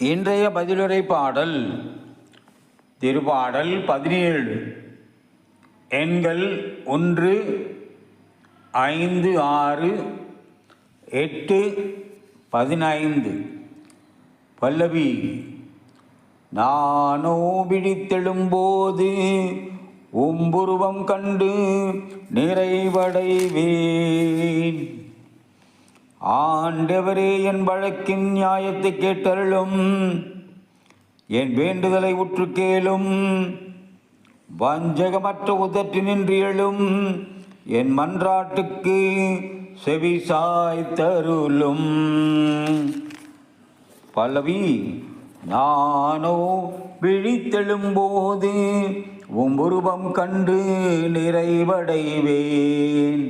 இன்றைய பதிலுரை பாடல் திருப்பாடல் 17. எண்கள் 1, 5, 6, 8, 15. பல்லவி. நானோ விழித்தெழும்போது உம்புருவம் கண்டு நிறைவடைவேன். ஆண்டவரே, என் வழக்கின் நியாயத்தை கேட்டருளும், என் வேண்டுதலை உற்று கேளும். வஞ்சகமற்ற உதட்டினின்று எழும் என் மன்றாட்டுக்கு செவி சாய்த்தருளும். பல்லவி. நானோ விழித்தெழும்போது உம்புருவம் கண்டு நிறைவடைவேன்.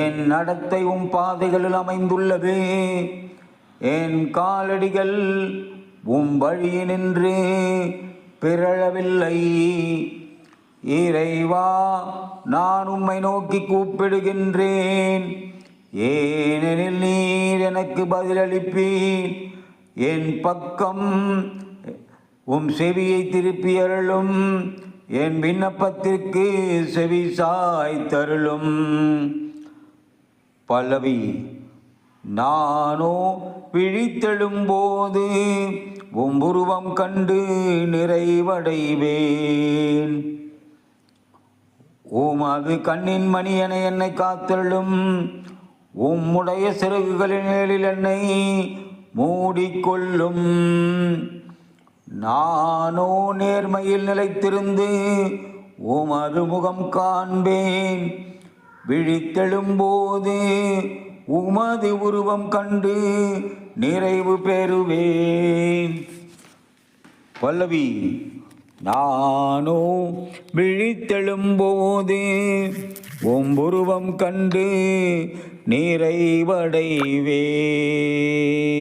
என் நடத்தை பாதைகளில் அமைந்துள்ளது, என் காலடிகள் வழியினின்று பிறழவில்லை. இறைவா, நான் உம்மை நோக்கி கூப்பிடுகின்றேன், ஏனெனில் நீர் எனக்கு பதிலளிப்பீர். என் பக்கம் செவியை திருப்பி அருளும், என் விண்ணப்பத்திற்கு செவி சாய்த்தருளும். பல்லவி. நானோ விழித்தெழும்போது உம்புருவம் கண்டு நிறைவடைவேன். உமது கண்ணின் மணியென என்னை காத்தருளும், உம்முடைய சிறகுகளின் மேலில் என்னை மூடிக்கொள்ளும். நானோ நேர்மையில் நிலைத்திருந்து உமது முகம் காண்பேன். விழித்தெழும்போது உமது உருவம் கண்டு நிறைவு பெறுவேன். பல்லவி. நானோ விழித்தெழும்போது உம்புருவம் கண்டு நிறைவடைவேன்.